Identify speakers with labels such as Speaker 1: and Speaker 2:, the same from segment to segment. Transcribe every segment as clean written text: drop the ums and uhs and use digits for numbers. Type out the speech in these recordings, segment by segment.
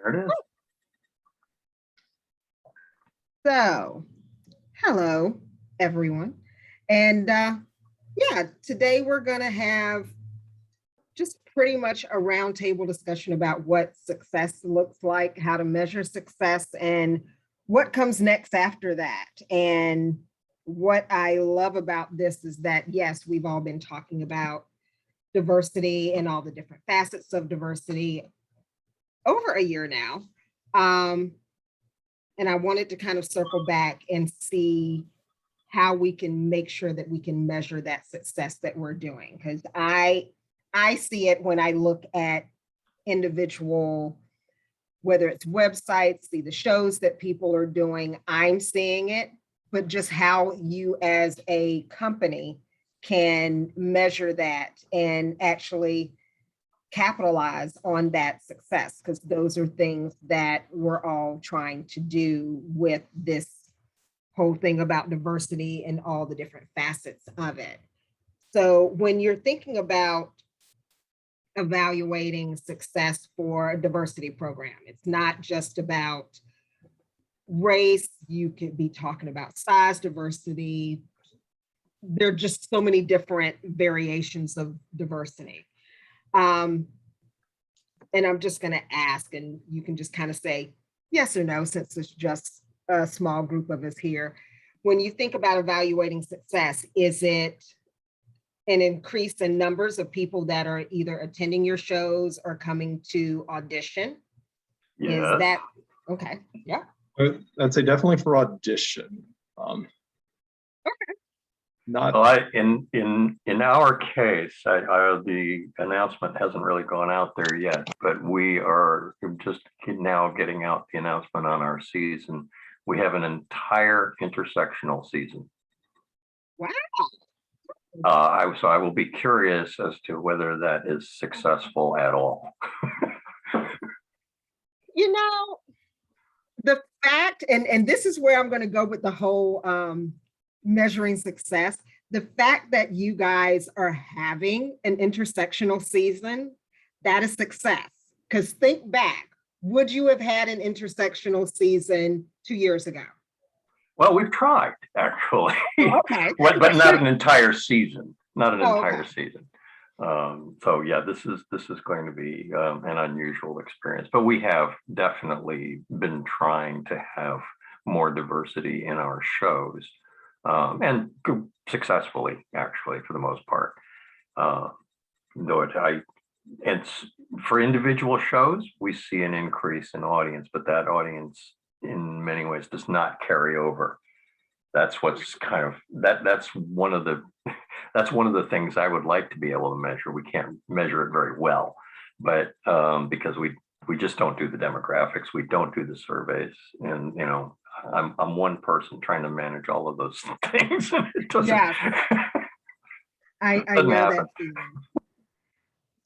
Speaker 1: There it is.
Speaker 2: So, hello, everyone. And yeah, today we're going to have just pretty much a roundtable discussion about what success looks like, how to measure success, and what comes next after that. And what I love about this is that, yes, we've all been talking about diversity and all the different facets of diversity over a year now. And I wanted to kind of circle back and see how we can make sure that we can measure that success that we're doing. Because I see it when I look at individual, whether it's websites, see the shows that people are doing, I'm seeing it, but just how you as a company can measure that and actually capitalize on that success, because those are things that we're all trying to do with this whole thing about diversity and all the different facets of it. So when you're thinking about evaluating success for a diversity program, it's not just about race. You could be talking about size diversity. There are just so many different variations of diversity. And I'm just going to ask, and you can just kind of say yes or no, since it's just a small group of us here. When you think about evaluating success, is it an increase in numbers of people that are either attending your shows or coming to audition?
Speaker 1: Yes.
Speaker 2: Is that okay? Yeah.
Speaker 3: I'd say definitely for audition.
Speaker 2: Okay.
Speaker 3: Not
Speaker 1: Well, in our case, the announcement hasn't really gone out there yet, but we are just now getting out the announcement on our season. We have an entire intersectional season.
Speaker 2: Wow.
Speaker 1: So I will be curious as to whether that is successful at all.
Speaker 2: You know, the fact, and this is where I'm going to go with the whole measuring success, the fact that you guys are having an intersectional season, that is success. Because think back, would you have had an intersectional season 2 years ago?
Speaker 1: Well, we've tried actually,
Speaker 2: Okay.
Speaker 1: but not an entire season. Not an entire
Speaker 2: Okay.
Speaker 1: season. So yeah, this is going to be an unusual experience, but we have definitely been trying to have more diversity in our shows, and successfully, actually, for the most part. Though it's for individual shows, we see an increase in audience, but that audience in many ways does not carry over. That's what's kind of that's one of the things I would like to be able to measure. We can't measure it very well, but because we just don't do the demographics, we don't do the surveys, and I'm one person trying to manage all of those things, and it doesn't.
Speaker 2: Yeah. I
Speaker 1: doesn't
Speaker 2: know
Speaker 1: happen.
Speaker 2: that feeling.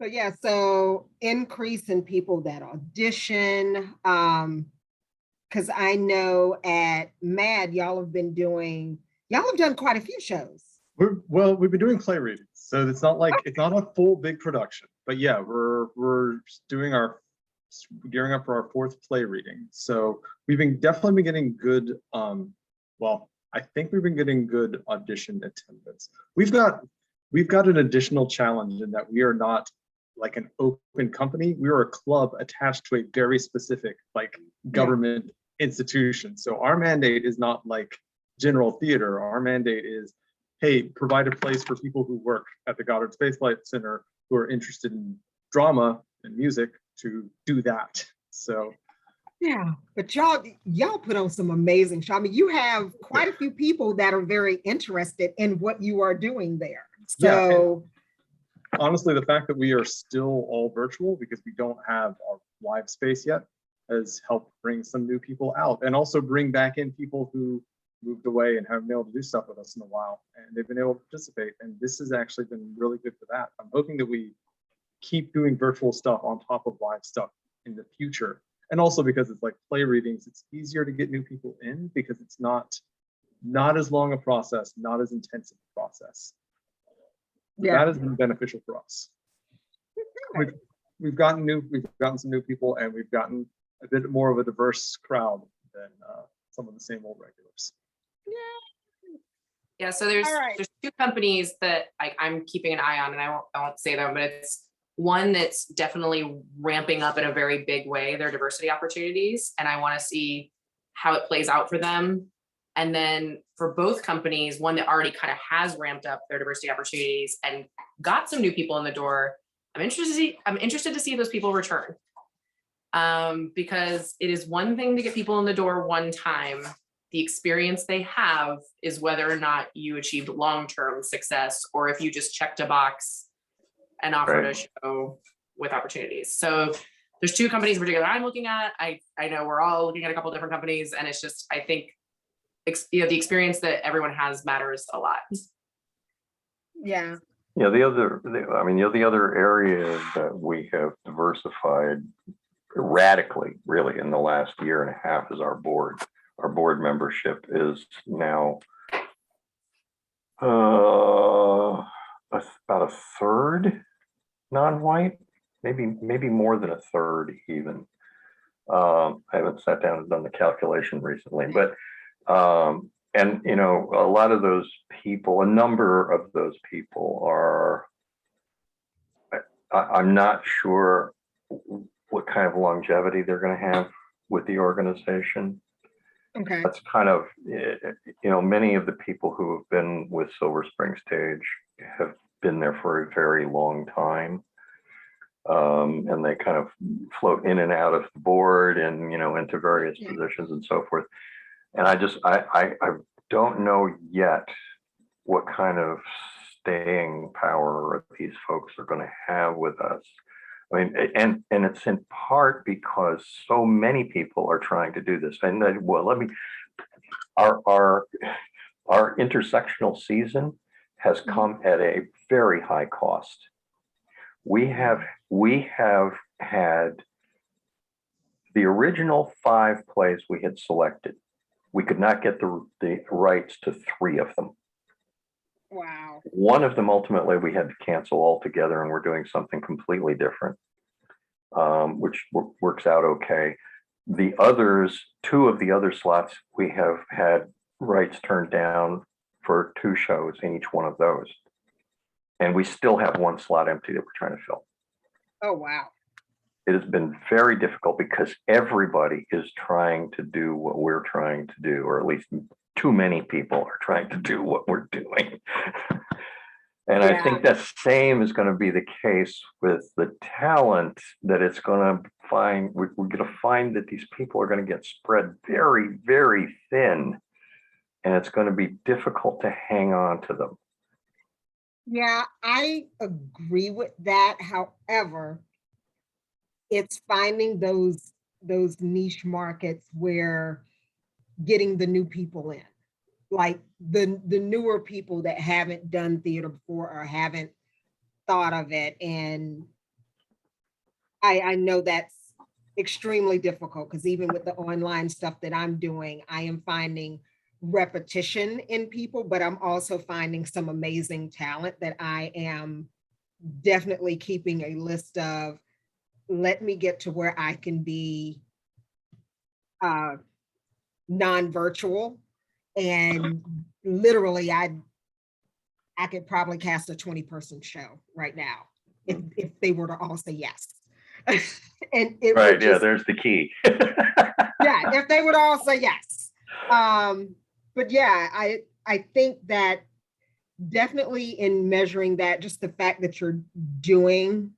Speaker 2: So yeah, so increase in people that audition, because I know at MAD, y'all have done quite a few shows.
Speaker 3: we've been doing play readings, so it's not like it's not a full big production, but yeah, we're gearing up for our 4th play reading. So we've definitely been getting good. Well, I think we've been getting good audition attendance. We've got an additional challenge in that we are not like an open company. We are a club attached to a very specific government institution. So our mandate is not like general theater. Our mandate is, hey, provide a place for people who work at the Goddard Space Flight Center who are interested in drama and music to do that. So
Speaker 2: yeah, but y'all put on some amazing shows. I mean, you have quite a few people that are very interested in what you are doing there. So
Speaker 3: honestly, the fact that we are still all virtual because we don't have our live space yet has helped bring some new people out, and also bring back in people who moved away and haven't been able to do stuff with us in a while, and they've been able to participate. And this has actually been really good for that. I'm hoping that we keep doing virtual stuff on top of live stuff in the future. And also because it's like play readings, it's easier to get new people in because it's not as long a process, not as intensive a process.
Speaker 2: yeah,
Speaker 3: That has been beneficial for us. We've gotten some new people, and we've gotten a bit more of a diverse crowd than some of the same old regulars.
Speaker 4: Yeah, so there's
Speaker 2: All right.
Speaker 4: there's two companies that I'm keeping an eye on, and I won't say them, but it's one that's definitely ramping up in a very big way, their diversity opportunities, and I want to see how it plays out for them. And then for both companies, one that already kind of has ramped up their diversity opportunities and got some new people in the door. I'm interested to see if those people return. Because it is one thing to get people in the door one time. The experience they have is whether or not you achieved long-term success, or if you just checked a box and offered a show with opportunities. So there's two companies in particular I'm looking at. I know we're all looking at a couple different companies, and it's just, I think, the experience that everyone has matters a lot.
Speaker 2: Yeah.
Speaker 1: Yeah, the other area that we have diversified radically, really, in the last year and a half is our board. Our board membership is now about a third non-white, maybe more than a third even. I haven't sat down and done the calculation recently, but and you know, a lot of those people, a number of those people are, I'm not sure what kind of longevity they're going to have with the organization.
Speaker 2: Okay.
Speaker 1: That's kind of, you know, many of the people who have been with Silver Spring Stage have been there for a very long time. And they kind of float in and out of the board and, you know, into various positions and so forth. And I don't know yet what kind of staying power these folks are going to have with us. I mean, and it's in part because so many people are trying to do this. And our intersectional season has come at a very high cost. We have had the original 5 plays we had selected. We could not get the rights to 3 of them.
Speaker 2: Wow.
Speaker 1: One of them ultimately we had to cancel altogether, and we're doing something completely different, which works out okay. The others, 2 of the other slots, we have had rights turned down for 2 shows in each one of those. And we still have 1 slot empty that we're trying to fill.
Speaker 2: Oh, wow.
Speaker 1: It has been very difficult because everybody is trying to do what we're trying to do, or at least too many people are trying to do what we're doing. And I think the same is going to be the case with the talent, that it's going to find, we're going to find that these people are going to get spread very, very thin, and it's going to be difficult to hang on to them.
Speaker 2: Yeah, I agree with that. However, it's finding those niche markets where getting the new people in, like the newer people that haven't done theater before or haven't thought of it. And I know that's extremely difficult, because even with the online stuff that I'm doing, I am finding repetition in people, but I'm also finding some amazing talent that I am definitely keeping a list of. Let me get to where I can be non-virtual, and literally I could probably cast a 20-person show right now if they were to all say yes. And it
Speaker 1: right, yeah, there's the key.
Speaker 2: Yeah, if they would all say yes. But yeah, I think that definitely in measuring that, just the fact that you're doing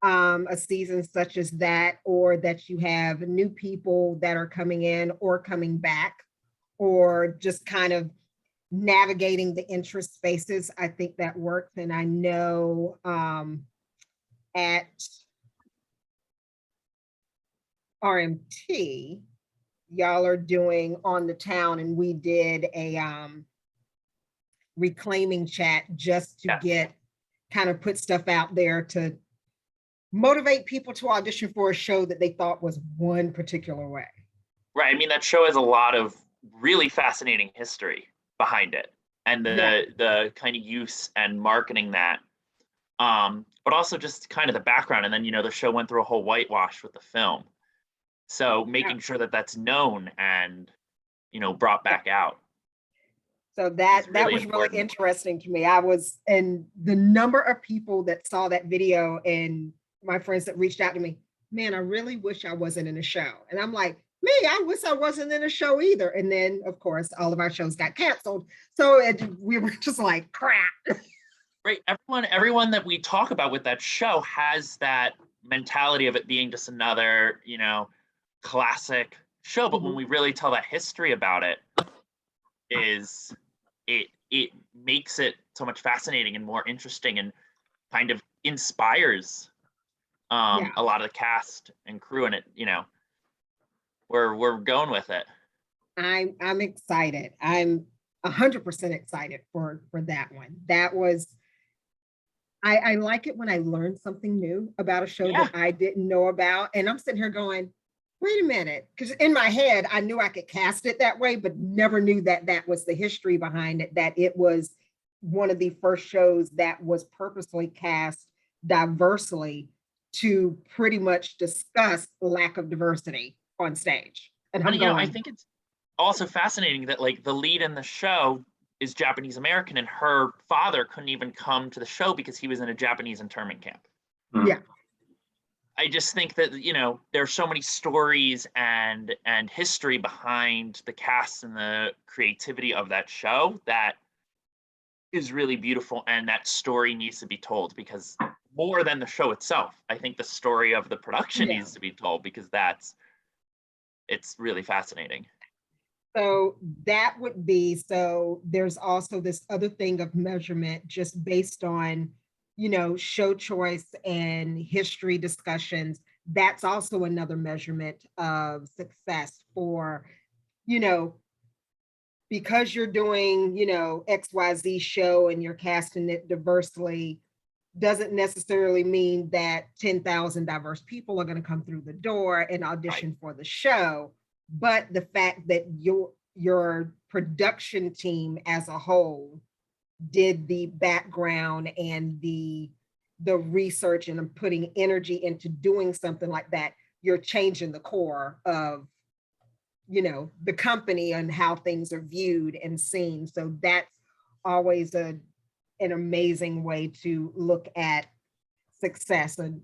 Speaker 2: a season such as that, or that you have new people that are coming in or coming back, or just kind of navigating the interest spaces, I think that works. And I know at RMT, y'all are doing On the Town, and we did a reclaiming chat just to get kind of put stuff out there to motivate people to audition for a show that they thought was one particular way.
Speaker 5: Right. I mean, that show has a lot of really fascinating history behind it, and the kind of use and marketing that, but also just kind of the background. And then, you know, the show went through a whole whitewash with the film. So making sure that that's known and, brought back out.
Speaker 2: So that
Speaker 5: really
Speaker 2: was
Speaker 5: important.
Speaker 2: really interesting to me. And the number of people that saw that video and my friends that reached out to me, man, I really wish I wasn't in a show. And I'm like, me, I wish I wasn't in a show either. And then, of course, all of our shows got canceled. So we were just like, crap.
Speaker 5: Right. Everyone that we talk about with that show has that mentality of it being just another, classic show. But when we really tell that history about it, it makes it so much fascinating and more interesting and kind of inspires a lot of the cast and crew, and it, we're going with it.
Speaker 2: I'm excited. I'm 100% excited for that one. That was, I like it when I learn something new about a show that I didn't know about. And I'm sitting here going, wait a minute. Because in my head, I knew I could cast it that way, but never knew that that was the history behind it, that it was one of the first shows that was purposely cast diversely to pretty much discuss lack of diversity on stage. And I'm going,
Speaker 5: I think it's also fascinating that like the lead in the show is Japanese American, and her father couldn't even come to the show because he was in a Japanese internment camp.
Speaker 2: Yeah.
Speaker 5: I just think that, there's so many stories and history behind the cast and the creativity of that show that is really beautiful, and that story needs to be told, because more than the show itself, I think the story of the production needs to be told, because it's really fascinating.
Speaker 2: So that would be, so there's also this other thing of measurement just based on, show choice and history discussions. That's also another measurement of success for, because you're doing, XYZ show and you're casting it diversely, doesn't necessarily mean that 10,000 diverse people are going to come through the door and audition for the show. But the fact that your production team as a whole did the background and the research and putting energy into doing something like that, you're changing the core of, the company and how things are viewed and seen. So that's always an amazing way to look at success, a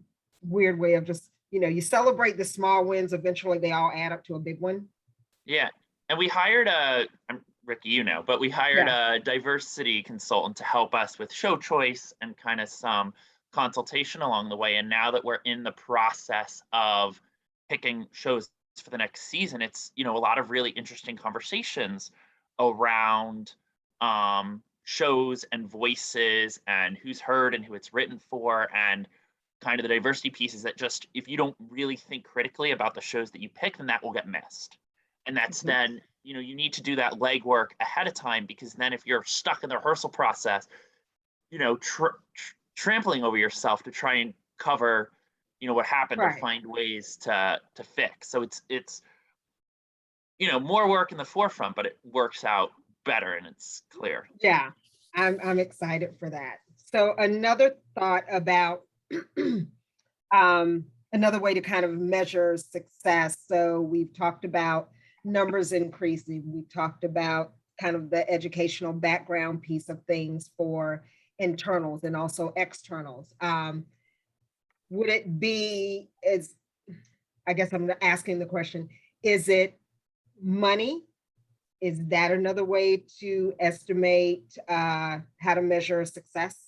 Speaker 2: weird way of just, you celebrate the small wins, eventually they all add up to a big one.
Speaker 5: Yeah. And we hired Ricky, but we hired a diversity consultant to help us with show choice and kind of some consultation along the way. And now that we're in the process of picking shows for the next season, it's, a lot of really interesting conversations around shows and voices and who's heard and who it's written for, and kind of the diversity pieces that just, if you don't really think critically about the shows that you pick, then that will get missed. And that's then, you need to do that legwork ahead of time, because then if you're stuck in the rehearsal process, trampling over yourself to try and cover, what happened, or find ways to fix. So it's more work in the forefront, but it works out better and it's clear.
Speaker 2: Yeah, I'm excited for that. So another thought about another way to kind of measure success. So we've talked about numbers increasing. We've talked about kind of the educational background piece of things for internals and also externals. Would it be, I guess I'm asking the question, is it money? Is that another way to estimate how to measure success?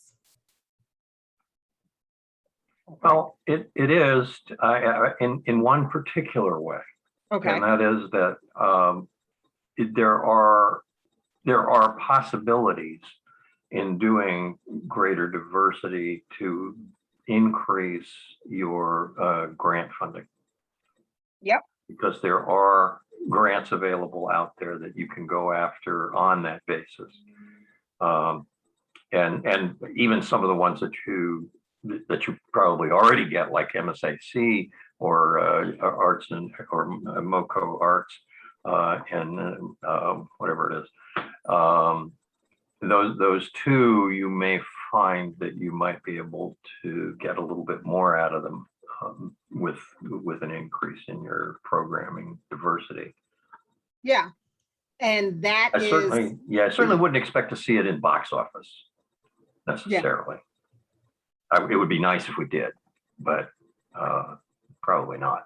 Speaker 1: Well, it is in one particular way.
Speaker 2: Okay.
Speaker 1: And that is that there are possibilities in doing greater diversity to increase your grant funding.
Speaker 2: Yep.
Speaker 1: Because there are grants available out there that you can go after on that basis. And even some of the ones that you probably already get, like MSAC or Arts or MoCo Arts and whatever it is. Those two, you may find that you might be able to get a little bit more out of them with an increase in your programming diversity.
Speaker 2: Yeah. And that
Speaker 1: I
Speaker 2: is,
Speaker 1: certainly wouldn't expect to see it in box office necessarily. It would be nice if we did, but probably not.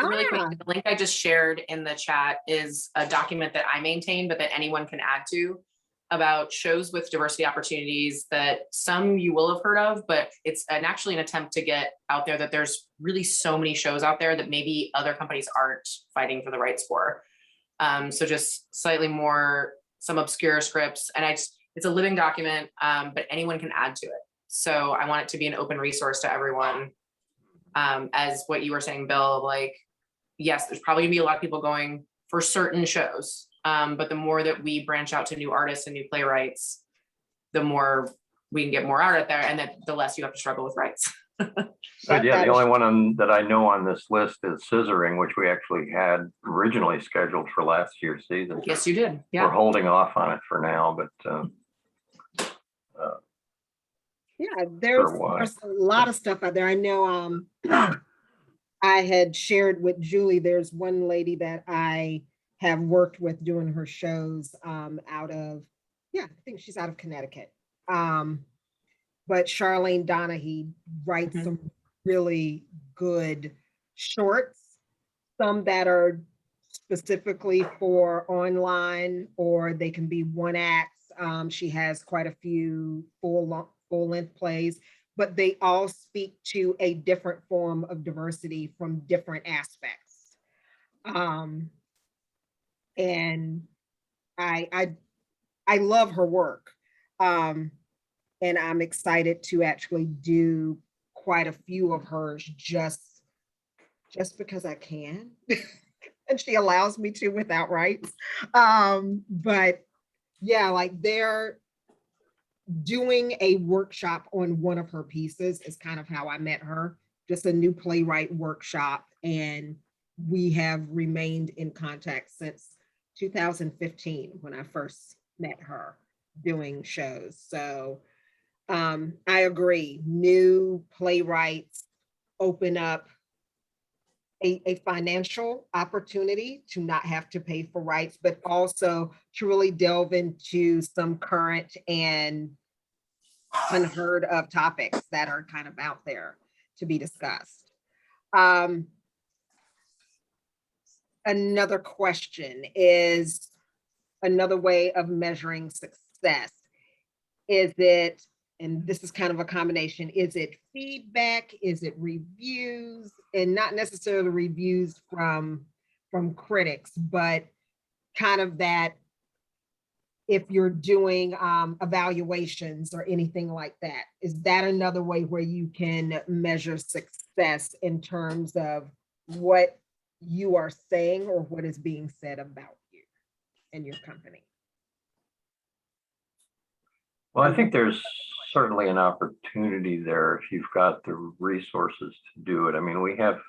Speaker 4: Really quick, the link I just shared in the chat is a document that I maintain, but that anyone can add to, about shows with diversity opportunities that some you will have heard of, but it's actually an attempt to get out there that there's really so many shows out there that maybe other companies aren't fighting for the rights for. So just slightly more, some obscure scripts, and it's a living document, but anyone can add to it. So I want it to be an open resource to everyone. As what you were saying, Bill, like, yes, there's probably gonna be a lot of people going for certain shows. But the more that we branch out to new artists and new playwrights, the more we can get more out there, and then the less you have to struggle with rights.
Speaker 1: But yeah, the only one that I know on this list is Scissoring, which we actually had originally scheduled for last year's season.
Speaker 4: Yes, you did. Yeah.
Speaker 1: We're holding off on it for now, but
Speaker 2: yeah, there's a lot of stuff out there. I know I had shared with Julie, there's one lady that I have worked with doing her shows out of, I think she's out of Connecticut. But Charlene Donahue writes some really good shorts, some that are specifically for online, or they can be one acts. She has quite a few full-length plays, but they all speak to a different form of diversity from different aspects. And I love her work. And I'm excited to actually do quite a few of hers just because I can. And she allows me to without rights. But yeah, like they're doing a workshop on one of her pieces is kind of how I met her, just a new playwright workshop. And we have remained in contact since 2015 when I first met her doing shows. So I agree, new playwrights open up a financial opportunity to not have to pay for rights, but also to really delve into some current and unheard of topics that are kind of out there to be discussed. Another question is, another way of measuring success, is it, and this is kind of a combination, is it feedback, is it reviews, and not necessarily reviews from critics, but kind of that, if you're doing evaluations or anything like that, is that another way where you can measure success in terms of what you are saying or what is being said about you and your company?
Speaker 1: Well, I think there's certainly an opportunity there if you've got the resources to do it. I mean, we have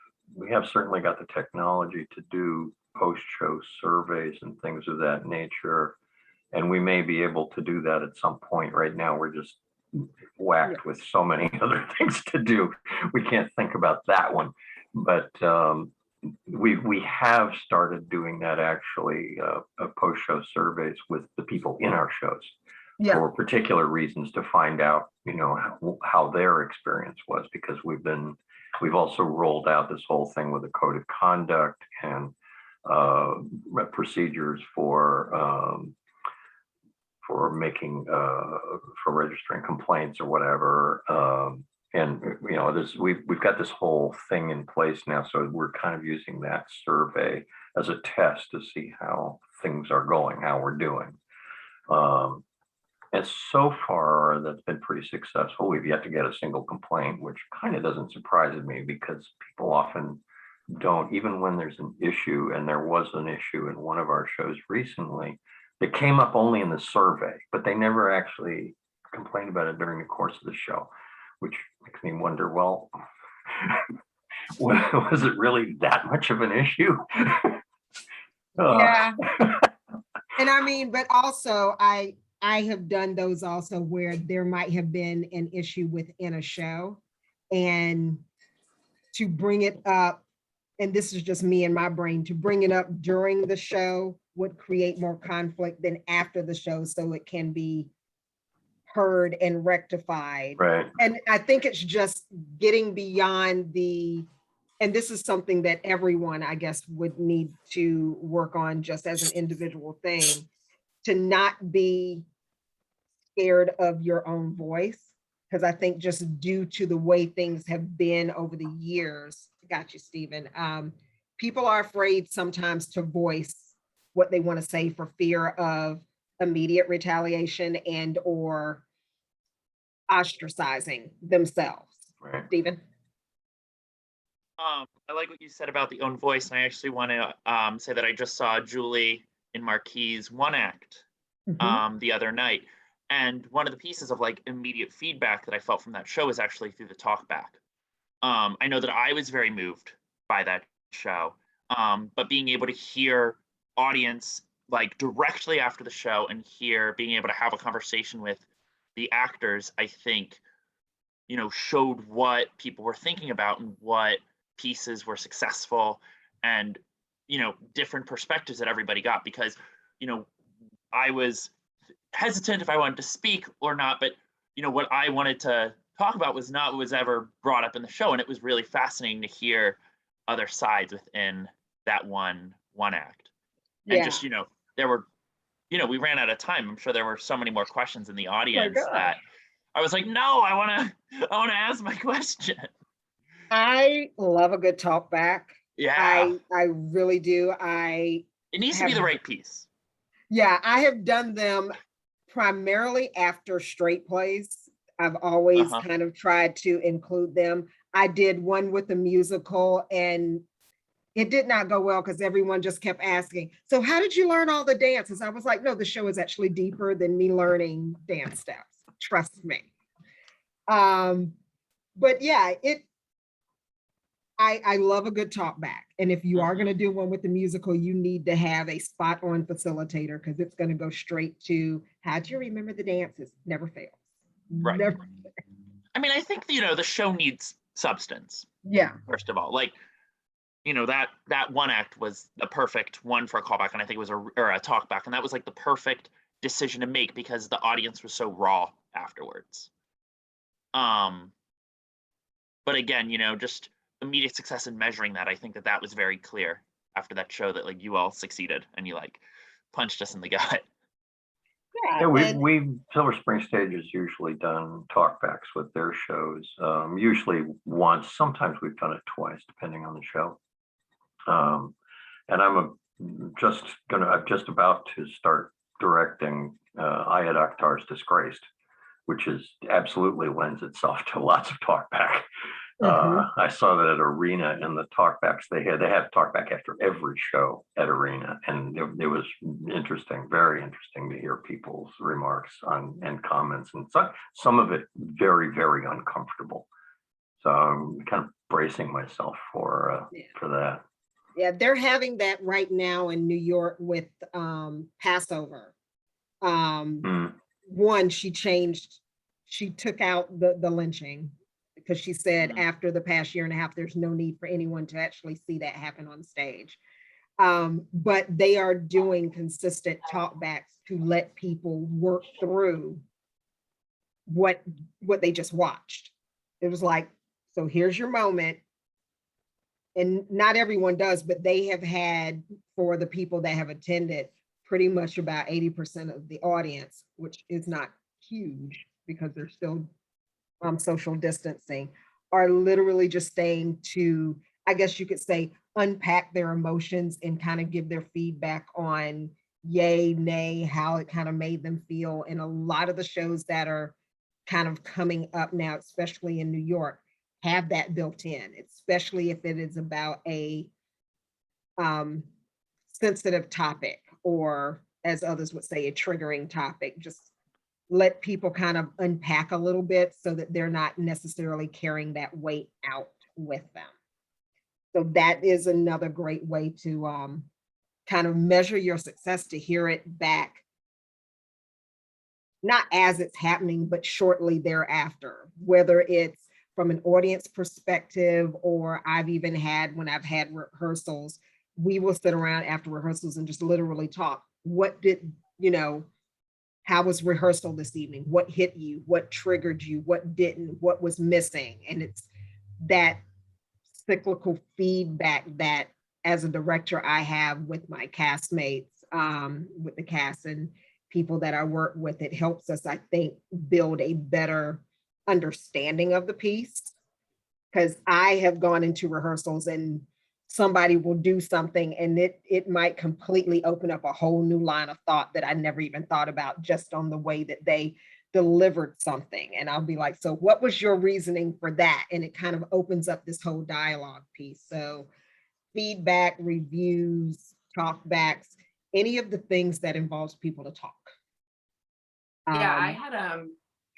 Speaker 1: certainly got the technology to do post-show surveys and things of that nature, and we may be able to do that at some point. Right now, we're just whacked with so many other things to do. We can't think about that one, but we have started doing that actually, post-show surveys with the people in our shows. For particular reasons, to find out, how their experience was, because we've also rolled out this whole thing with a code of conduct and procedures for making for registering complaints or whatever. And we've got this whole thing in place now, so we're kind of using that survey as a test to see how things are going, how we're doing. And so far, that's been pretty successful. We've yet to get a single complaint, which kind of doesn't surprise me, because people often don't, even when there's an issue, and there was an issue in one of our shows recently that came up only in the survey, but they never actually complained about it during the course of the show, which makes me wonder, well, was it really that much of an issue?
Speaker 2: Yeah. And I mean, but also I I have done those also where there might have been an issue within a show, and to bring it up, and this is just me and my brain, to bring it up during the show would create more conflict than after the show, so it can be heard and rectified.
Speaker 1: Right.
Speaker 2: And I think it's just getting beyond and this is something that everyone, I guess, would need to work on just as an individual thing, to not be scared of your own voice. Because I think just due to the way things have been over the years, got you, Stephen. People are afraid sometimes to voice what they want to say for fear of immediate retaliation and or ostracizing themselves.
Speaker 1: Right.
Speaker 2: Stephen?
Speaker 5: I like what you said about the own voice, and I actually want to say that I just saw Julie in Marquis' one act the other night. And one of the pieces of like immediate feedback that I felt from that show is actually through the talk back. I know that I was very moved by that show, but being able to hear audience like directly after the show and being able to have a conversation with the actors, I think, you know, showed what people were thinking about and what pieces were successful, and, you know, different perspectives that everybody got, because, you know, I was hesitant if I wanted to speak or not, but, you know, what I wanted to talk about was not what was ever brought up in the show. And it was really fascinating to hear other sides within that one act. And just, you know, there were, you know, we ran out of time. I'm sure there were so many more questions in the audience that I was like, no, I want to ask my question.
Speaker 2: I love a good talk back.
Speaker 5: Yeah.
Speaker 2: I really do.
Speaker 5: It needs to be the right piece.
Speaker 2: Yeah, I have done them primarily after straight plays. I've always kind of tried to include them. I did one with a musical, and it did not go well because everyone just kept asking, so how did you learn all the dances? I was like, no, the show is actually deeper than me learning dance steps. Trust me. But yeah, I love a good talk back. And if you are going to do one with the musical, you need to have a spot on facilitator, because it's going to go straight to, how do you remember the dances? Never fails.
Speaker 5: Right.
Speaker 2: Never.
Speaker 5: I mean, I think, you know, the show needs substance.
Speaker 2: Yeah.
Speaker 5: First of all, like, you know, that one act was the perfect one for a callback, and I think it was a talk back, and that was like the perfect decision to make because the audience was so raw afterwards. But again, you know, just immediate success in measuring that, I think that was very clear after that show, that like you all succeeded and you like punched us in the gut.
Speaker 1: Yeah, we Silver Spring Stage has usually done talkbacks with their shows. Usually once, sometimes we've done it twice, depending on the show. And I'm just about to start directing Ayat Akhtar's Disgraced, which is absolutely lends itself to lots of talkback. I saw that at Arena, in the talkbacks they had talkback after every show at Arena, and it was interesting, very interesting to hear people's remarks and comments, and some of it very, very uncomfortable. So I'm kind of bracing myself for that.
Speaker 2: Yeah, they're having that right now in New York with Passover. One, she took out the lynching, because she said after the past year and a half, there's no need for anyone to actually see that happen on stage. But they are doing consistent talkbacks to let people work through what they just watched. It was like, so here's your moment. And not everyone does, but they have had, for the people that have attended, pretty much about 80% of the audience, which is not huge because they're still social distancing, are literally just staying to, I guess you could say, unpack their emotions and kind of give their feedback on yay, nay, how it kind of made them feel. And a lot of the shows that are kind of coming up now, especially in New York, have that built in, especially if it is about a sensitive topic, or as others would say, a triggering topic. Just let people kind of unpack a little bit so that they're not necessarily carrying that weight out with them. So that is another great way to kind of measure your success, to hear it back not as it's happening, but shortly thereafter, whether it's from an audience perspective, or I've even had, when I've had rehearsals, we will sit around after rehearsals and just literally talk. What did, how was rehearsal this evening? What hit you? What triggered you? What didn't? What was missing? And it's that cyclical feedback that as a director I have with my castmates, with the cast and people that I work with. It helps us, I think, build a better understanding of the piece. Because I have gone into rehearsals and somebody will do something and it might completely open up a whole new line of thought that I never even thought about, just on the way that they delivered something. And I'll be like, so what was your reasoning for that? And it kind of opens up this whole dialogue piece. So feedback, reviews, talkbacks, any of the things that involves people to talk.
Speaker 4: Yeah, I had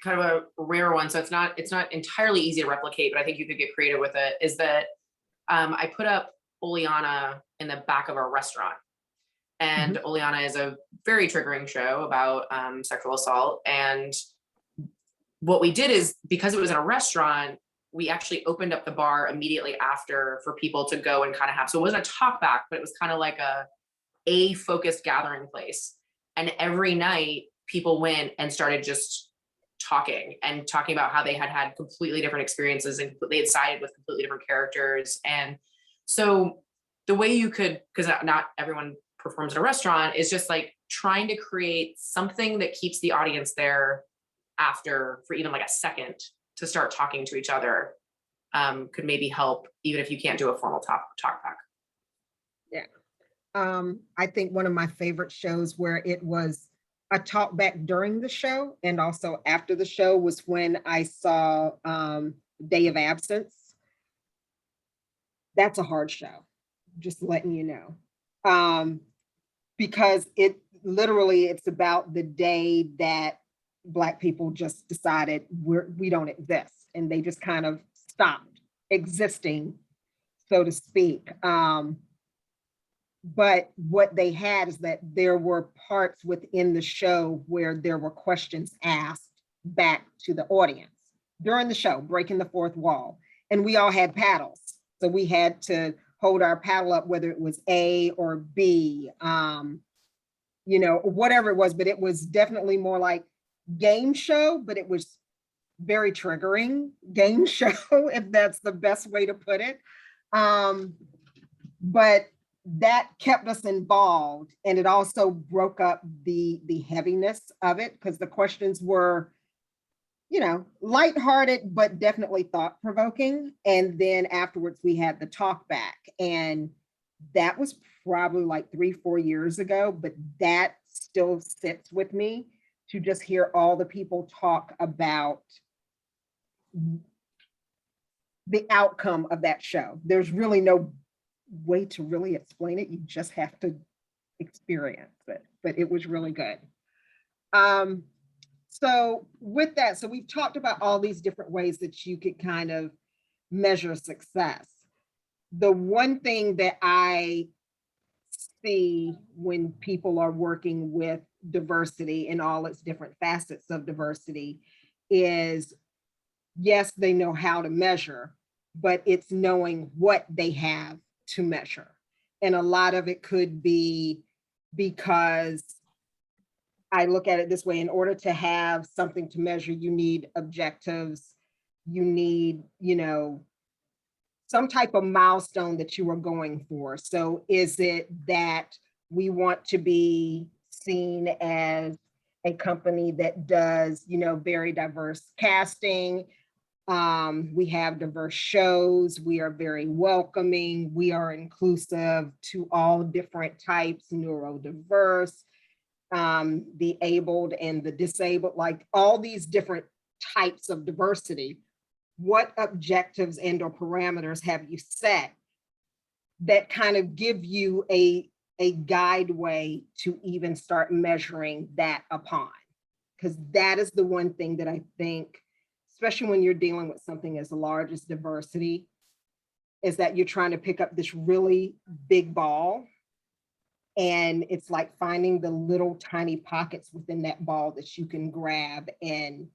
Speaker 4: kind of a rare one, so it's not entirely easy to replicate, but I think you could get creative with it, is that I put up Oleana in the back of a restaurant. And Oleana is a very triggering show about sexual assault. And what we did is, because it was in a restaurant, we actually opened up the bar immediately after for people to go and kind of have, so it wasn't a talk back, but it was kind of like a focused gathering place. And every night people went and started just talking about how they had completely different experiences, and they had sided with completely different characters. And so the way you could, because not everyone performs in a restaurant, is just like trying to create something that keeps the audience there after for even like a second to start talking to each other, could maybe help, even if you can't do a formal talk back.
Speaker 2: Yeah. I think one of my favorite shows where it was a talk back during the show and also after the show was when I saw Day of Absence. That's a hard show, just letting you know. Because it literally, it's about the day that Black people just decided we don't exist, and they just kind of stopped existing, so to speak. But what they had is that there were parts within the show where there were questions asked back to the audience during the show, breaking the fourth wall. And we all had paddles. So we had to hold our paddle up, whether it was A or B, whatever it was, but it was definitely more like game show, but it was very triggering game show, if that's the best way to put it. But that kept us involved, and it also broke up the heaviness of it, because the questions were, lighthearted, but definitely thought-provoking. And then afterwards we had the talk back, and that was probably like 3-4 years ago, but that still sits with me, to just hear all the people talk about the outcome of that show. There's really no way to really explain it. You just have to experience it, but it was really good. So with that, so we've talked about all these different ways that you could kind of measure success. The one thing that I see when people are working with diversity in all its different facets of diversity is, yes, they know how to measure, but it's knowing what they have to measure. And a lot of it could be because I look at it this way: in order to have something to measure, you need objectives, you need, some type of milestone that you are going for. So is it that we want to be seen as a company that does, very diverse casting? We have diverse shows. We are very welcoming. We are inclusive to all different types, neurodiverse, the abled and the disabled, like all these different types of diversity. What objectives and or parameters have you set that kind of give you a guide way to even start measuring that upon? Because that is the one thing that I think, especially when you're dealing with something as large as diversity, is that you're trying to pick up this really big ball And it's like finding the little tiny pockets within that ball that you can grab and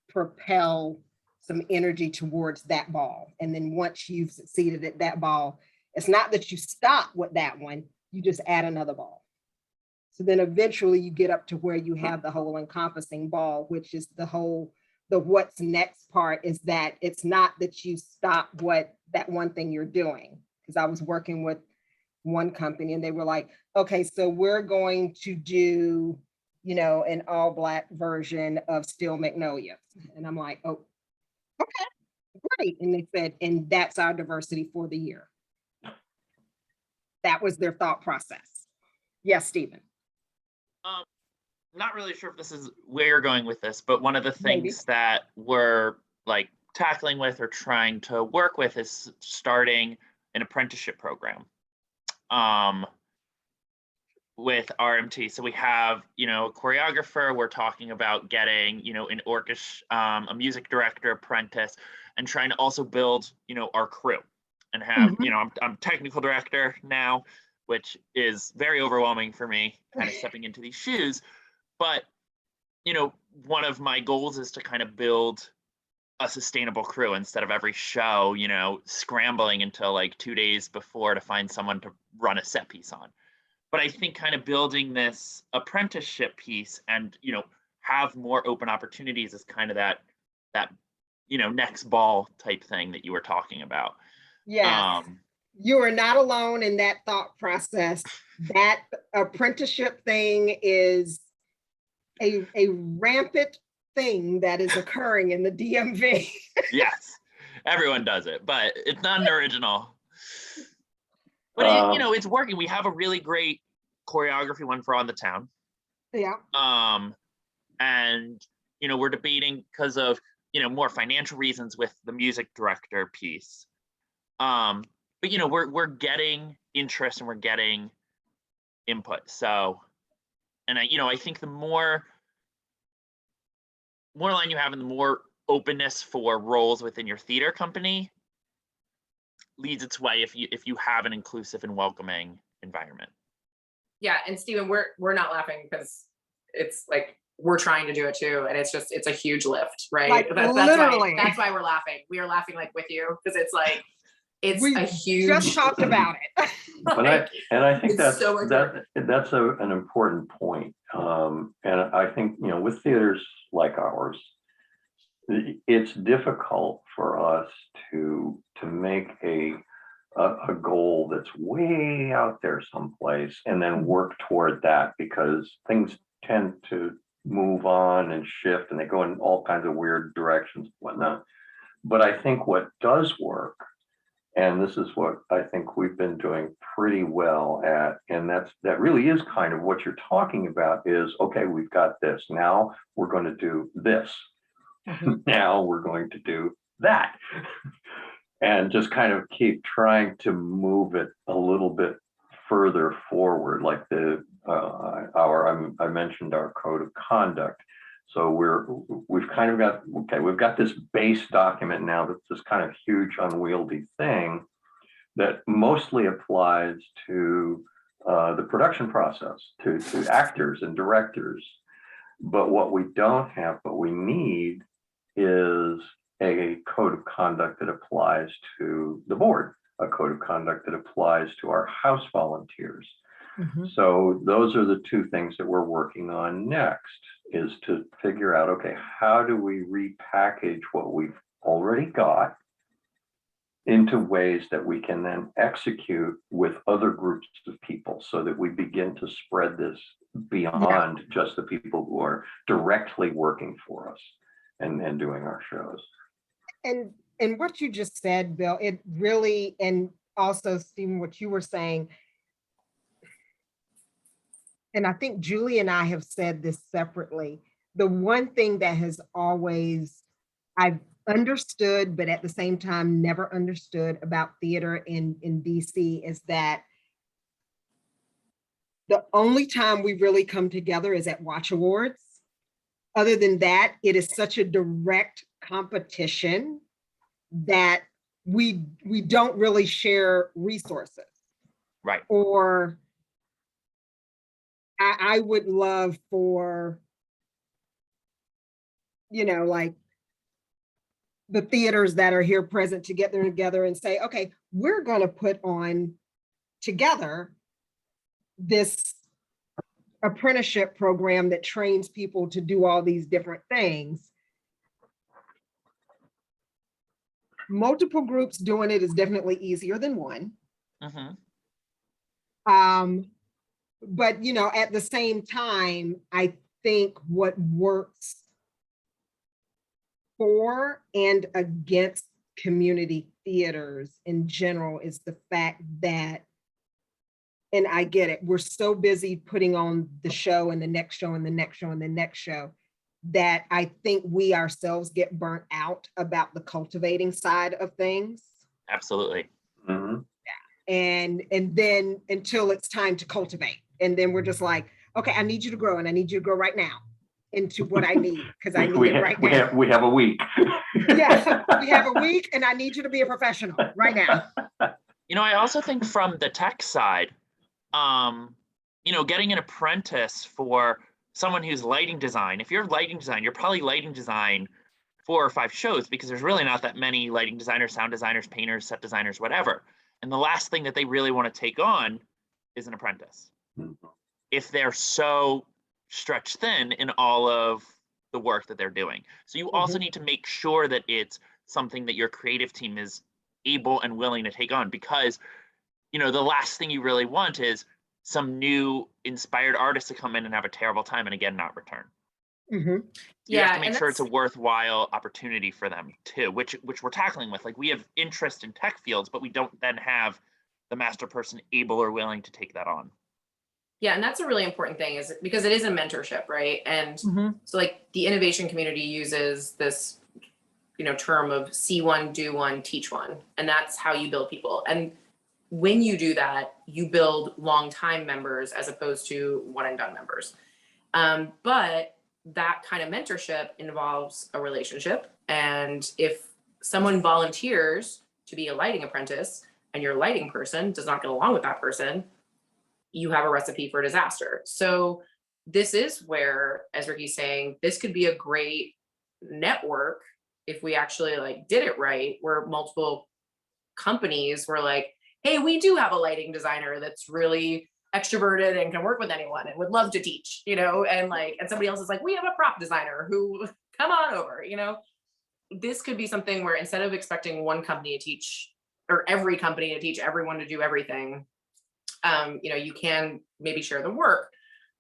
Speaker 2: propel some energy towards that ball. And then once you've succeeded at that ball, it's not that you stop with that one, you just add another ball. So then eventually you get up to where you have the whole encompassing ball, which is the what's next part, is that it's not that you stop that one thing you're doing. Because I was working with one company and they were like, okay, so we're going to do, an all Black version of Steel Magnolia. And I'm like, oh, okay, great. And they said, and that's our diversity for the year. That was their thought process. Yes, Stephen.
Speaker 5: Not really sure if this is where you're going with this, but one of the
Speaker 2: Maybe.
Speaker 5: things that we're like tackling with or trying to work with is starting an apprenticeship program with RMT. So we have, a choreographer. We're talking about getting, an orchestra, a music director apprentice, and trying to also build, our crew and have, I'm technical director now, which is very overwhelming for me, kind of stepping into these shoes. But, one of my goals is to kind of build a sustainable crew instead of every show, scrambling until like 2 days before to find someone to run a set piece on. But I think kind of building this apprenticeship piece and, have more open opportunities is kind of that, next ball type thing that you were talking about.
Speaker 2: Yes. You are not alone in that thought process. That apprenticeship thing is a rampant thing that is occurring in the DMV.
Speaker 5: Yes, everyone does it, but it's not an original. But it's working. We have a really great choreography one for On the Town.
Speaker 2: Yeah.
Speaker 5: And we're debating because of more financial reasons with the music director piece. But we're getting interest and we're getting input. So, and I think the more line you have and the more openness for roles within your theater company leads its way if you have an inclusive and welcoming environment.
Speaker 4: Yeah, and Stephen, we're not laughing because it's like we're trying to do it too, and it's a huge lift, right?
Speaker 2: Like,
Speaker 4: that's
Speaker 2: literally.
Speaker 4: that's why we're laughing. We are laughing like with you because it's like
Speaker 2: We
Speaker 4: a huge.
Speaker 2: just talked about it.
Speaker 1: I think
Speaker 4: It's
Speaker 1: that's
Speaker 4: so
Speaker 1: an important point. And I think, with theaters like ours, it's difficult for us to make a goal that's way out there someplace and then work toward that, because things tend to move on and shift and they go in all kinds of weird directions and whatnot. But I think what does work, and this is what I think we've been doing pretty well at, and that really is kind of what you're talking about, is, okay, we've got this. Now we're going to do this. Now we're going to do that. And just kind of keep trying to move it a little bit further forward, like I mentioned our code of conduct. So we've kind of got, we've got this base document now that's this kind of huge unwieldy thing that mostly applies to the production process, to actors and directors. But what we don't have, but we need, is a code of conduct that applies to the board, a code of conduct that applies to our house volunteers. So those are the two things that we're working on next, is to figure out, okay, how do we repackage what we've already got into ways that we can then execute with other groups of people, so that we begin to spread this beyond just the people who are directly working for us and doing our shows.
Speaker 2: And what you just said, Bill, it really, and also Stephen, what you were saying, and I think Julie and I have said this separately, the one thing that has always, I've understood, but at the same time never understood about theater in DC, is that the only time we really come together is at Watch Awards. Other than that, it is such a direct competition that we don't really share resources.
Speaker 5: Right.
Speaker 2: Or I would love for, like the theaters that are here present to get together and say, okay, we're going to put on together this apprenticeship program that trains people to do all these different things. Multiple groups doing it is definitely easier than one.
Speaker 5: Mhm.
Speaker 2: But at the same time, I think what works for and against community theaters in general is the fact that, and I get it, we're so busy putting on the show and the next show and the next show and the next show that I think we ourselves get burnt out about the cultivating side of things.
Speaker 5: Absolutely.
Speaker 1: Mhm.
Speaker 2: And then until it's time to cultivate. And then we're just like, okay, I need you to grow, and I need you to grow right now into what I need, because I need it right now.
Speaker 1: We have a week.
Speaker 2: Yeah, we have a week, and I need you to be a professional right now.
Speaker 5: I also think from the tech side, getting an apprentice for someone who's lighting design, if you're lighting design, you're probably lighting design 4 or 5 shows, because there's really not that many lighting designers, sound designers, painters, set designers, whatever. And the last thing that they really want to take on is an apprentice.
Speaker 1: Mhm.
Speaker 5: If they're so stretched thin in all of the work that they're doing. So you also need to make sure that it's something that your creative team is able and willing to take on, because the last thing you really want is some new inspired artist to come in and have a terrible time and again not return.
Speaker 2: Mhm.
Speaker 5: You have
Speaker 4: Yeah,
Speaker 5: to make
Speaker 4: and
Speaker 5: sure it's a
Speaker 4: that's-
Speaker 5: worthwhile opportunity for them too, which we're tackling with. Like, we have interest in tech fields, but we don't then have the master person able or willing to take that on.
Speaker 4: Yeah, and that's a really important thing, is because it is a mentorship, right? And so like the innovation community uses this, term of see one, do one, teach one. And that's how you build people. And when you do that, you build long-time members as opposed to one and done members. But that kind of mentorship involves a relationship. And if someone volunteers to be a lighting apprentice and your lighting person does not get along with that person, you have a recipe for disaster. So this is where, as Ricky's saying, this could be a great network if we actually did it right, where multiple companies were like, hey, we do have a lighting designer that's really extroverted and can work with anyone and would love to teach, and somebody else is like, we have a prop designer who come on over, this could be something where instead of expecting one company to teach, or every company to teach everyone to do everything, you can maybe share the work.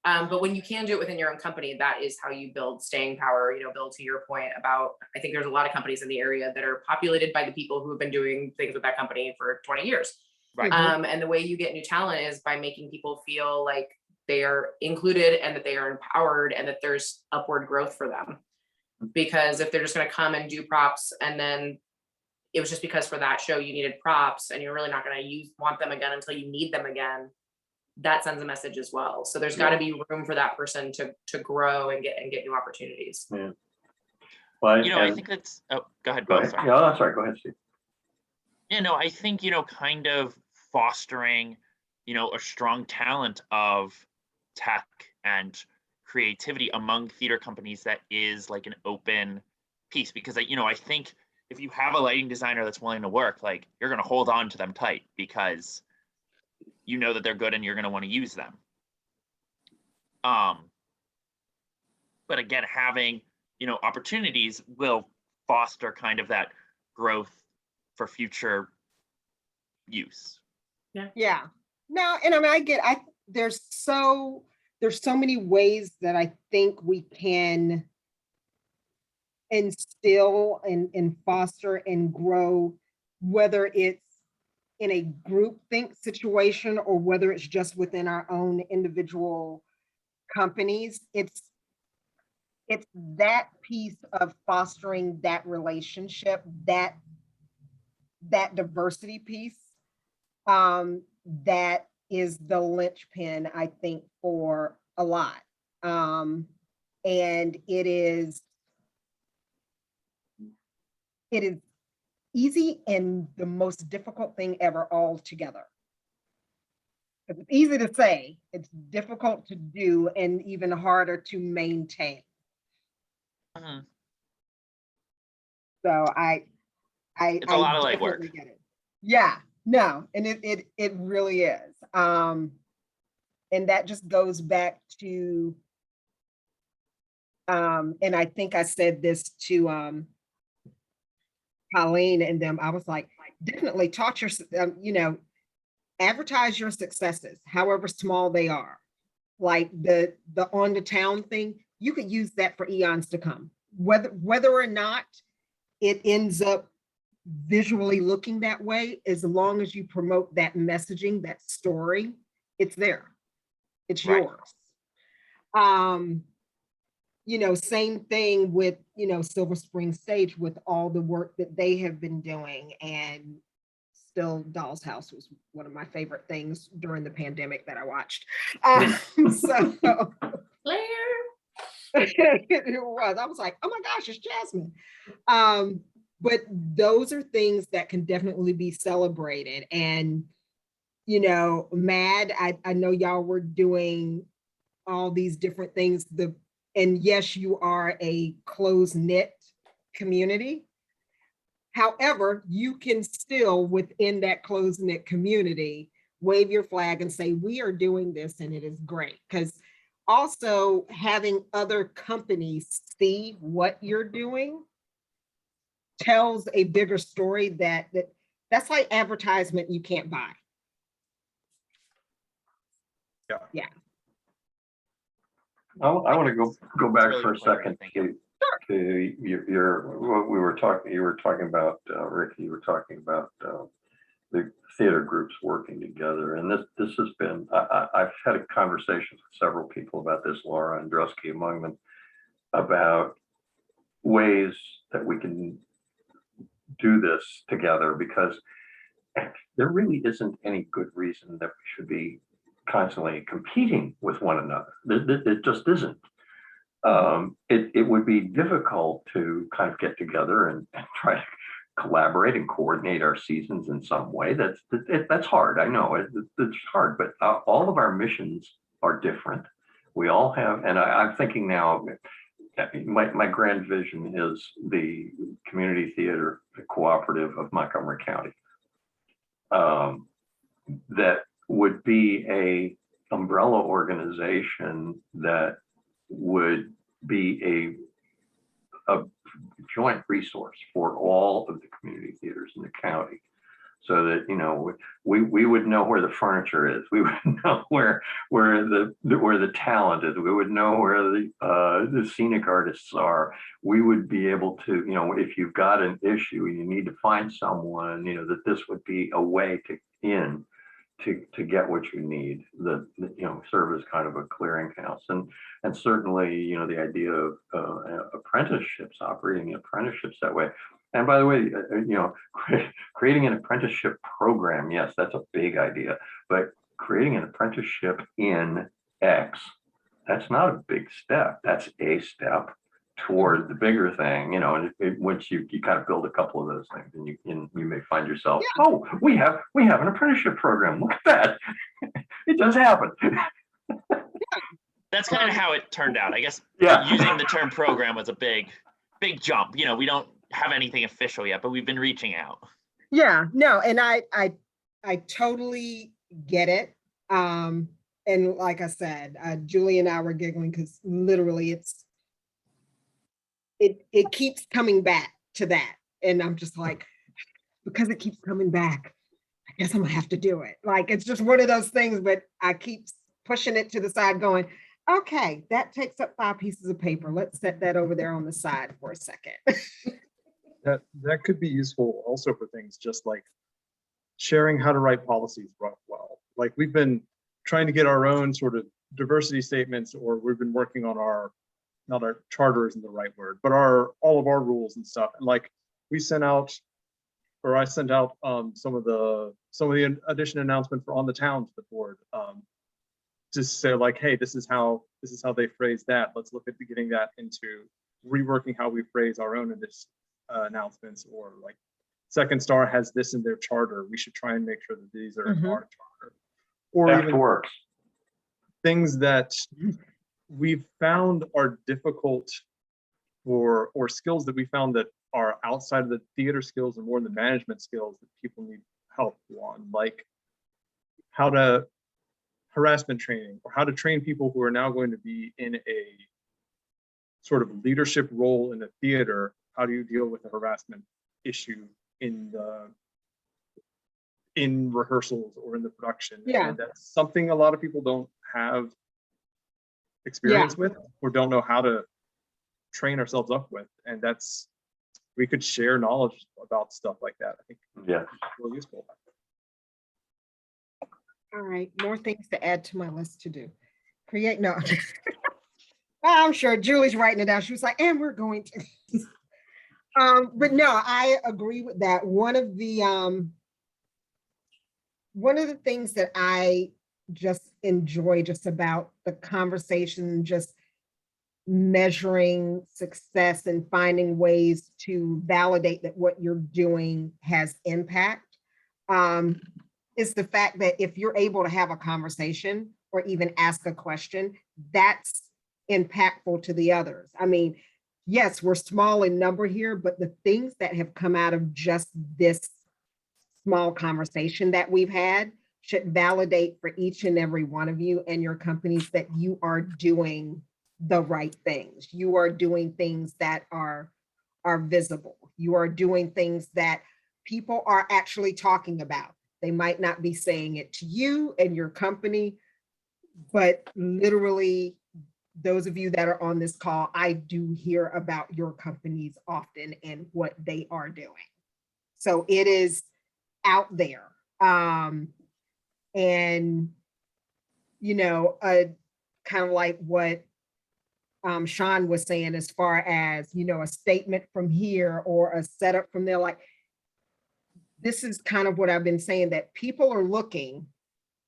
Speaker 4: But when you can do it within your own company, that is how you build staying power. Build, to your point about, I think there's a lot of companies in the area that are populated by the people who have been doing things with that company for 20 years.
Speaker 5: Right.
Speaker 4: And the way you get new talent is by making people feel like they are included and that they are empowered and that there's upward growth for them. Because if they're just going to come and do props, and then it was just because for that show you needed props and you're really not going to want them again until you need them again, that sends a message as well. So there's got to be room for that person to grow and get new opportunities.
Speaker 1: Yeah. Well,
Speaker 5: I think that's, oh, go ahead.
Speaker 1: go
Speaker 5: Bill,
Speaker 1: ahead.
Speaker 5: sorry.
Speaker 1: Yeah, sorry. Go ahead, Steve.
Speaker 5: I think, kind of fostering, a strong talent of tech and creativity among theater companies that is like an open piece, because I think if you have a lighting designer that's willing to work, you're going to hold on to them tight because you know that they're good and you're going to want to use them. But again, having, opportunities will foster kind of that growth for future use.
Speaker 2: Yeah. No, and I get, there's so many ways that I think we can instill and foster and grow, whether it's in a group think situation or whether it's just within our own individual companies. It's that piece of fostering that relationship, that diversity piece, that is the linchpin, I think, for a lot. And it is easy and the most difficult thing ever all together. It's easy to say, it's difficult to do and even harder to maintain.
Speaker 5: Mhm.
Speaker 2: So
Speaker 5: It's a lot of
Speaker 2: definitely
Speaker 5: legwork.
Speaker 2: get it. Yeah, no, and it really is. And that just goes back to, and I think I said this to Colleen and them. I was like, definitely taught your, advertise your successes, however small they are. Like the on the town thing, you could use that for eons to come. Whether or not it ends up visually looking that way, as long as you promote that messaging, that story, it's there. It's
Speaker 5: Right.
Speaker 2: yours. Same thing with, Silver Spring Stage, with all the work that they have been doing. And still, Doll's House was one of my favorite things during the pandemic that I watched. So
Speaker 4: Blair.
Speaker 2: it was. I was like, oh my gosh, it's Jasmine. But those are things that can definitely be celebrated. And, Mad, I know y'all were doing all these different things. And yes, you are a close-knit community. However, you can still, within that close-knit community, wave your flag and say, we are doing this and it is great. Because also having other companies see what you're doing tells a bigger story that's like advertisement you can't buy. Yeah.
Speaker 1: I want to go back
Speaker 5: really
Speaker 1: for a
Speaker 5: good point,
Speaker 1: second
Speaker 5: Rick.
Speaker 1: to what we were talking. You were talking about Rick. You were talking about the theater groups working together, and this has been. I've had a conversation with several people about this, Laura Andrusky among them, about ways that we can do this together, because there really isn't any good reason that we should be constantly competing with one another. It just isn't. It would be difficult to kind of get together and try to collaborate and coordinate our seasons in some way. That's hard. I know it's hard, but all of our missions are different. We all have, and I'm thinking now, my grand vision is the community theater cooperative of Montgomery County. That would be a umbrella organization that would be a joint resource for all of the community theaters in the county, so that we would know where the furniture is, we would know where the talent is, we would know where the scenic artists are. We would be able to, if you've got an issue and you need to find someone, that this would be a way to get what you need, serve as kind of a clearinghouse. And certainly, the idea of apprenticeships, operating apprenticeships that way. And by the way, creating an apprenticeship program, yes, that's a big idea, but creating an apprenticeship in X, that's not a big step. That's a step toward the bigger thing, and once you kind of build a couple of those things, and you may find yourself, oh, we have an apprenticeship program. Look at that. It does happen.
Speaker 5: That's kind of how it turned out, I guess.
Speaker 1: Yeah.
Speaker 5: Using the term program was a big jump. We don't have anything official yet, but we've been reaching out.
Speaker 2: Yeah, no, and I totally get it. And like I said, Julie and I were giggling because literally it keeps coming back to that. And I'm just like, because it keeps coming back, I guess I'm gonna have to do it. Like, it's just one of those things, but I keep pushing it to the side going, okay, that takes up 5 pieces of paper. Let's set that over there on the side for a second.
Speaker 3: That could be useful also for things just like sharing how to write policies well. Like, we've been trying to get our own sort of diversity statements, or we've been working on not our charter isn't the right word, but all of our rules and stuff. And like, I sent out some of the addition announcement for on the town to the board, to say like, hey, this is how they phrase that. Let's look at getting that into reworking how we phrase our own announcements, or like Second Star has this in their charter. We should try and make sure that these are in our charter. or even
Speaker 1: Afterworks.
Speaker 3: things that we've found are difficult or skills that we found that are outside of the theater skills and more in the management skills that people need help on, like how to harassment training, or how to train people who are now going to be in a sort of leadership role in the theater. How do you deal with a harassment issue in rehearsals or in the production?
Speaker 2: Yeah.
Speaker 3: And that's something a lot of people don't have experience with, or don't know how to train ourselves up with. And that's, we could share knowledge about stuff like that. I think
Speaker 1: Yeah.
Speaker 3: it's really useful.
Speaker 2: All right, more things to add to my list to do. Create, no. I'm sure Julie's writing it down. She was like, and we're going to. But no, I agree with that. One of the things that I just enjoy just about the conversation, just measuring success and finding ways to validate that what you're doing has impact, is the fact that if you're able to have a conversation or even ask a question, that's impactful to the others. I mean, yes, we're small in number here, but the things that have come out of just this small conversation that we've had should validate for each and every one of you and your companies that you are doing the right things. You are doing things that are visible. You are doing things that people are actually talking about. They might not be saying it to you and your company, but literally those of you that are on this call, I do hear about your companies often and what they are doing. So it is out there. And, you know, kind of like what Sean was saying, as far as, you know, a statement from here or a setup from there, like, this is kind of what I've been saying, that people are looking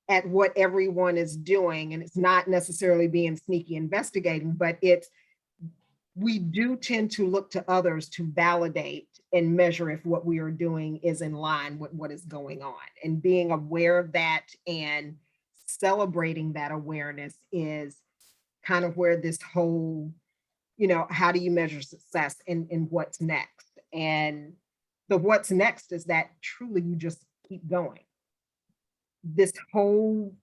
Speaker 2: at what everyone is doing, and it's not necessarily being sneaky investigating, but we do tend to look to others to validate and measure if what we are doing is in line with what is going on. And being aware of that and celebrating that awareness is kind of where this whole, you know, how do you measure success and what's next? And the what's next is that truly you just keep going. This whole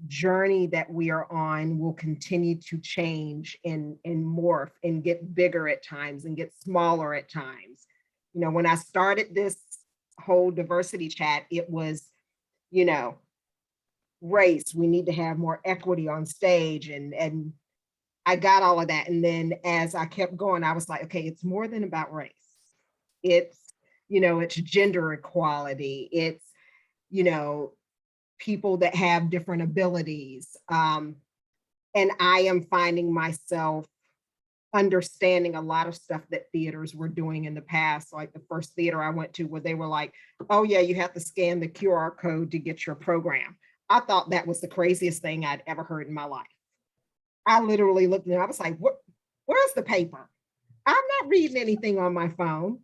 Speaker 2: journey that we are on will continue to change and morph and get bigger at times and get smaller at times. You know, when I started this whole diversity chat, it was, you know, race, we need to have more equity on stage, and I got all of that. And then as I kept going, I was like, okay, it's more than about race. It's, you know, it's gender equality. It's, you know, people that have different abilities. And I am finding myself understanding a lot of stuff that theaters were doing in the past. Like the first theater I went to, where they were like, oh yeah, you have to scan the QR code to get your program. I thought that was the craziest thing I'd ever heard in my life. I literally looked at it, I was like, what? Where's the paper? I'm not reading anything on my phone.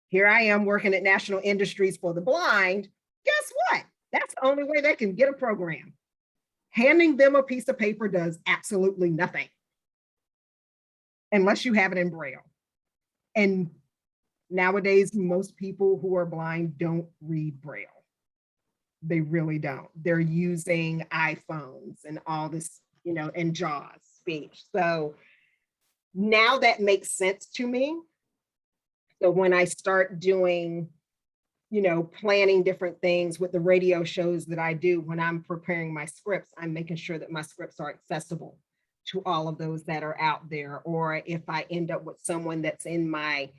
Speaker 2: Here I am working at National Industries for the Blind. Guess what? That's the only way they can get a program. Handing them a piece of paper does absolutely nothing unless you have it in Braille. And nowadays, most people who are blind don't read Braille. They really don't. They're using iPhones and all this, you know, and JAWS speech. So now that makes sense to me. So when I start doing, you know, planning different things with the radio shows that I do, when I'm preparing my scripts, I'm making sure that my scripts are accessible to all of those that are out there. Or if I end up with someone that's in my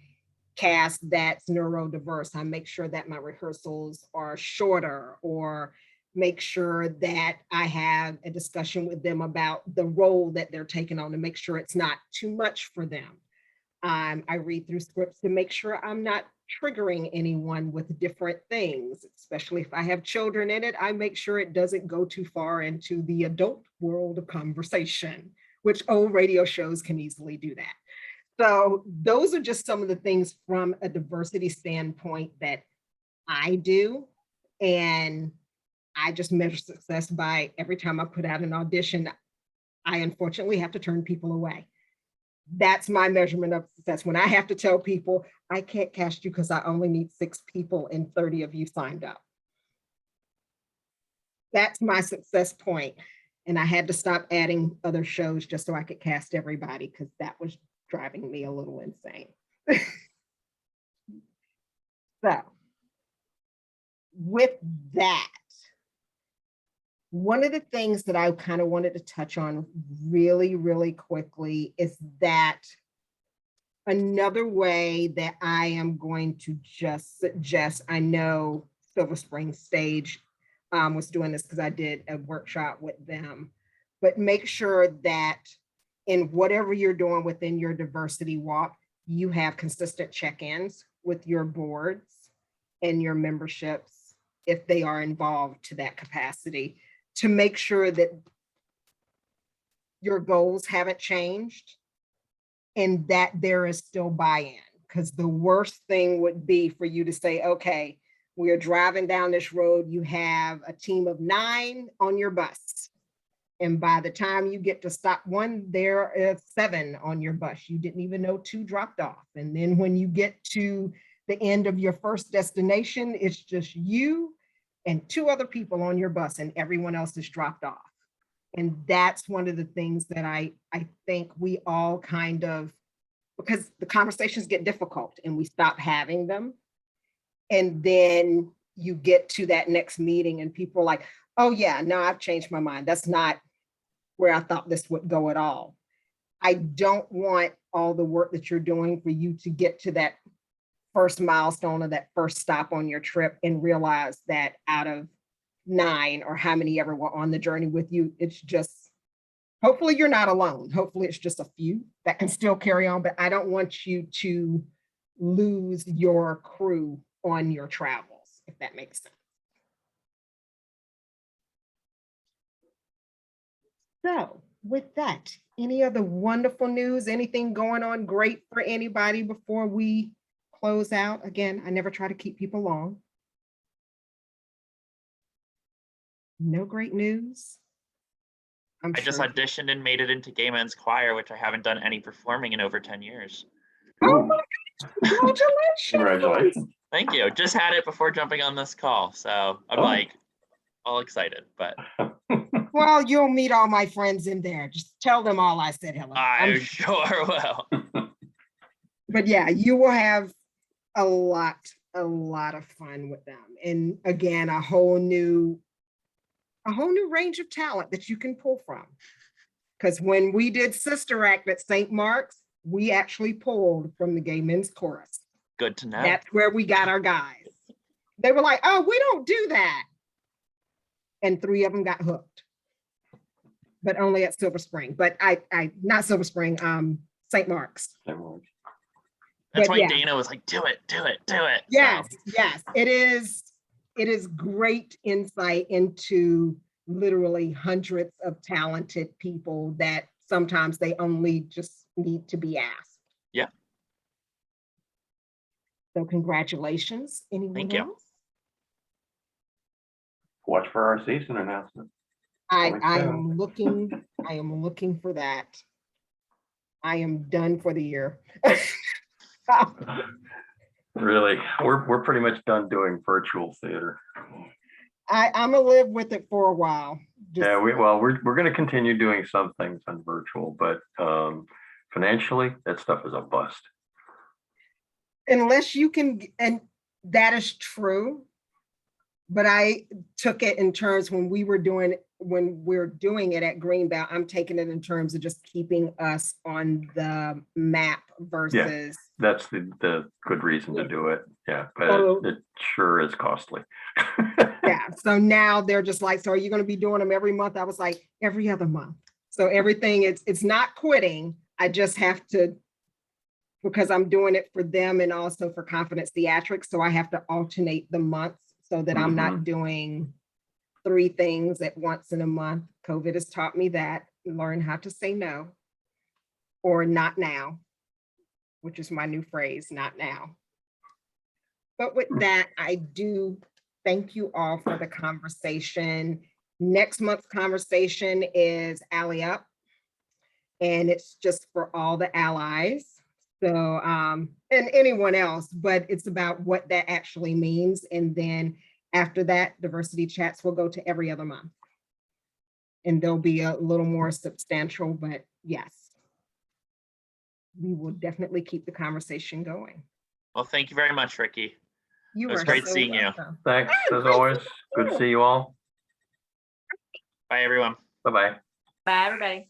Speaker 2: cast that's neurodiverse, I make sure that my rehearsals are shorter, or make sure that I have a discussion with them about the role that they're taking on to make sure it's not too much for them. I read through scripts to make sure I'm not triggering anyone with different things, especially if I have children in it. I make sure it doesn't go too far into the adult world of conversation, which old radio shows can easily do that. So those are just some of the things from a diversity standpoint that I do. And I just measure success by every time I put out an audition, I unfortunately have to turn people away. That's my measurement of success. When I have to tell people, I can't cast you because I only need 6 people and 30 of you signed up. That's my success point. And I had to stop adding other shows just so I could cast everybody because that was driving me a little insane. So with that, one of the things that I kind of wanted to touch on really, really quickly is that another way that I am going to just suggest, I know Silver Spring Stage was doing this because I did a workshop with them, but make sure that in whatever you're doing within your diversity walk, you have consistent check-ins with your boards and your memberships if they are involved to that capacity, to make sure that your goals haven't changed and that there is still buy-in. Because the worst thing would be for you to say, okay, we are driving down this road, you have a team of 9 on your bus. And by the time you get to stop 1, there are 7 on your bus. You didn't even know 2 dropped off. And then when you get to the end of your first destination, it's just you and 2 other people on your bus and everyone else is dropped off. And that's one of the things that I think we all kind of, because the conversations get difficult and we stop having them. And then you get to that next meeting and people are like, oh yeah, no, I've changed my mind. That's not where I thought this would go at all. I don't want all the work that you're doing for you to get to that first milestone or that first stop on your trip and realize that out of 9 or how many ever were on the journey with you, it's just, hopefully you're not alone. Hopefully it's just a few that can still carry on, but I don't want you to lose your crew on your travels, if that makes sense. So with that, any other wonderful news, anything going on great for anybody before we close out? Again, I never try to keep people long. No great news.
Speaker 5: I just auditioned and made it into Gay Men's Choir, which I haven't done any performing in over 10 years.
Speaker 2: Oh my gosh, congratulations.
Speaker 1: Congratulations.
Speaker 5: Thank you. Just had it before jumping on this call. So I'm like all excited, but
Speaker 2: Well, you'll meet all my friends in there. Just tell them all I said hello.
Speaker 5: I sure will.
Speaker 2: But yeah, you will have a lot of fun with them. And again, a whole new range of talent that you can pull from. Because when we did Sister Act at St. Mark's, we actually pulled from the Gay Men's Chorus.
Speaker 5: Good to know.
Speaker 2: That's where we got our guys. They were like, oh, we don't do that. And 3 of them got hooked. But only at Silver Spring. But I not Silver Spring, St. Mark's.
Speaker 5: That's why Dana was like, do it.
Speaker 2: Yes, so. Yes. It is great insight into literally hundreds of talented people that sometimes they only just need to be asked.
Speaker 5: Yeah.
Speaker 2: So congratulations. Anyone
Speaker 5: Thank
Speaker 2: else?
Speaker 5: You.
Speaker 1: Watch for our season announcement.
Speaker 2: I am looking for that. I am done for the year.
Speaker 1: Really, we're pretty much done doing virtual theater.
Speaker 2: I'm gonna live with it for a while.
Speaker 1: Yeah, we're going to continue doing some things on virtual, but financially, that stuff is a bust.
Speaker 2: Unless you can, and that is true. But I took it in terms when we're doing it at Greenbelt, I'm taking it in terms of just keeping us on the map versus.
Speaker 1: Yeah, that's the good reason to do it. Yeah, but it sure is costly.
Speaker 2: Yeah, so now they're just like, so are you going to be doing them every month? I was like, every other month. So everything, it's not quitting. I just have to, because I'm doing it for them and also for Confidence Theatrics. So I have to alternate the months so that I'm not doing 3 things at once in a month. COVID has taught me that, learn how to say no or not now, which is my new phrase, not now. But with that, I do thank you all for the conversation. Next month's conversation is Ally Up. And it's just for all the allies. So, and anyone else, but it's about what that actually means. And then after that, diversity chats will go to every other month. And they'll be a little more substantial, but yes, we will definitely keep the conversation going.
Speaker 5: Well, thank you very much, Ricky.
Speaker 2: You
Speaker 5: It was
Speaker 2: are
Speaker 5: great
Speaker 2: so
Speaker 5: seeing you.
Speaker 2: welcome.
Speaker 1: Thanks, as always. Good to see you all.
Speaker 5: Bye, everyone.
Speaker 1: Bye-bye.
Speaker 4: Bye, everybody.